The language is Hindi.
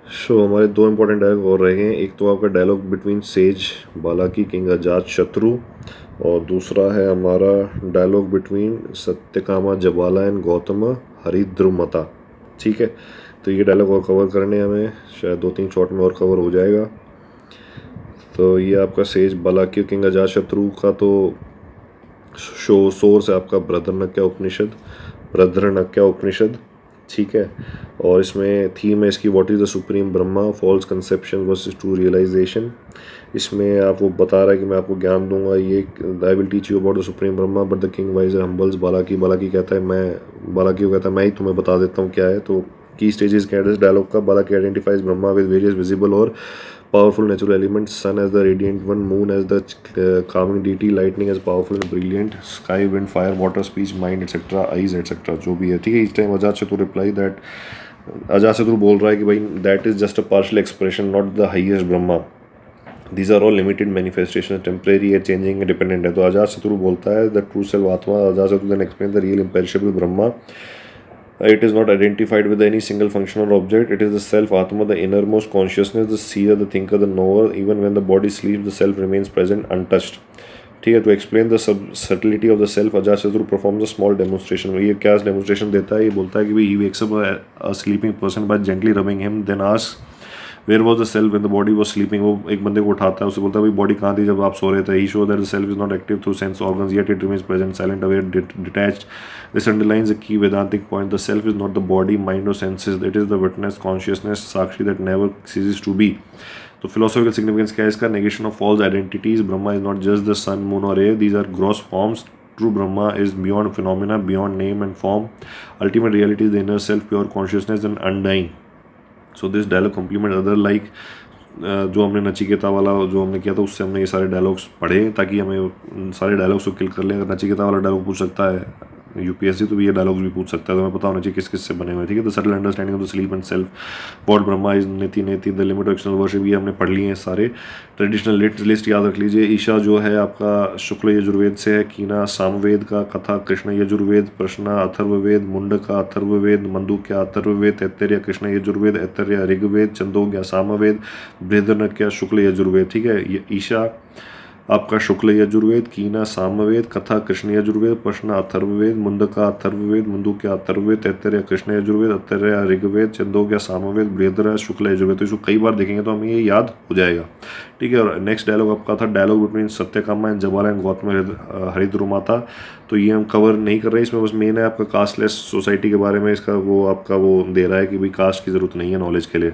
हमारे दो इंपॉर्टेंट डायलॉग और रहे हैं। एक तो आपका dialogue between sage Balaki king Ajatashatru, और दूसरा है हमारा dialogue between Satyakama Jabala and Gautama Haridrumata. ठीक है, तो ये डायलॉग और कवर करने हमें, शायद 2-3 शॉट में और कवर हो जाएगा। तो ये आपका सेज बालाकी किंग अजात शत्रु का तो सोर्स है आपका बृहदरण्यक उपनिषद। ठीक है, और इसमें थीम है इसकी what is the supreme Brahma, false conception versus true realisation. इसमें आपको बता रहा है कि मैं आपको ज्ञान दूंगा, ये I will teach you about the supreme Brahma but the king wiser humbles Balaki. Balaki कहता है बालाकी को कहता है मैं ही तुम्हें बता देता हूँ क्या है। तो की स्टेजेस क्या है इस डायलॉग का, Balaki identifies Brahma with various visible और powerful natural elements, sun as the radiant one, moon as the calming deity, lightning as powerful and brilliant, sky, wind, fire, water, speech, mind, etc., eyes, etc., जो भी है। ठीक है, इस टाइम अजात शत्रु रिप्लाई दैट, अजात शत्रु बोल रहा है कि भाई that is just a partial expression, not the highest Brahma, these are all limited manifestation, temporary है, चेंजिंग, डिपेंडेंट है। तो अजात शत्रु बोलता है द ट्रू सेल्फ आत्मा, Ajatashatru then explain the real imperishable Brahma, it is not identified with any single function or object. It is the self atma, the innermost consciousness, the seer, the thinker, the knower. Even when the body sleeps, the self remains present untouched. ठीक है, to explain the subtlety of the self, अजात शत्रु performs a small demonstration. ये क्या demonstration देता है, ये बोलता है कि भाई he wakes up a sleeping person by gently rubbing him, then asks where was the self when the body was sleeping. वो एक बंदे को उठाता है, उससे बोलता है भाई बॉडी कहाँ थी जब आप सो रहे थे। He show that the self is not active through sense organs yet it remains present silent aware detached. This underlines a key Vedantic point, the self is not the body mind और senses, it is the witness consciousness sakshi that never ceases to be. तो फिलोसॉफिकल सिग्निफिकेंस क्या है इसका, negation of false identities, Brahma is not just the sun moon और air, these are gross forms, true Brahma is beyond phenomena, beyond name and form, ultimate reality is the inner self, pure consciousness and undying. So this dialogue complement other like जो हमने नचिकेता वाला जो हमने किया था उससे हमने ये सारे डायलॉग्स पढ़े ताकि हमें सारे डायलॉग्स को किल कर लें। अगर नचिकेता वाला डायलॉग पूछ सकता है यूपीएससी तो भी ये डायलॉग्स भी पूछ सकता है, तो हमें पता होना चाहिए किस किस से बने हुए। ठीक है, the subtle understanding of the sleep and self, what Brahma is, नेति नेति, the limit of external worship, ये हमने पढ़ लिए हैं सारे। ट्रेडिशनल लिस्ट याद रख लीजिए, ईशा जो है आपका शुक्ल यजुर्वेद से है, कीना सामवेद का, कथा कृष्ण यजुर्वेद, प्रश्न अथर्ववेद, मुंडका अथर्ववेद, मंदुक्या अथर्ववेद, तैत्तरीय कृष्ण यजुर्वेद, ऐतरेय ऋग्वेद, छंदोग्य सामवेद, बृहदरण्यक शुक्ल यजुर्वेद। ठीक है, ये ईशा आपका शुक्ल यजुर्वेद, कीना सामवेद, कथा कृष्ण यजुर्वेद, प्रश्न अथर्ववेद, मुंडका अथर्ववेद, मुंडुक्या अथर्ववेद, तैत्तरीय कृष्ण यजुर्वेद, ऐतरेय ऋग्वेद, छंदोग्य सामवेद, बृहदरण्यक शुक्ल यजुर्वेद। तो इसको कई बार देखेंगे तो हमें ये याद हो जाएगा। ठीक है, और नेक्स्ट डायलॉग आपका था dialogue between Satyakama and Jabala and Gautama Haridrumata. तो ये हम कवर नहीं कर रहे हैं, इसमें बस मेन है आपका कास्टलेस सोसाइटी के बारे में, इसका वो आपका वो दे रहा है कि भाई कास्ट की ज़रूरत नहीं है नॉलेज के लिए।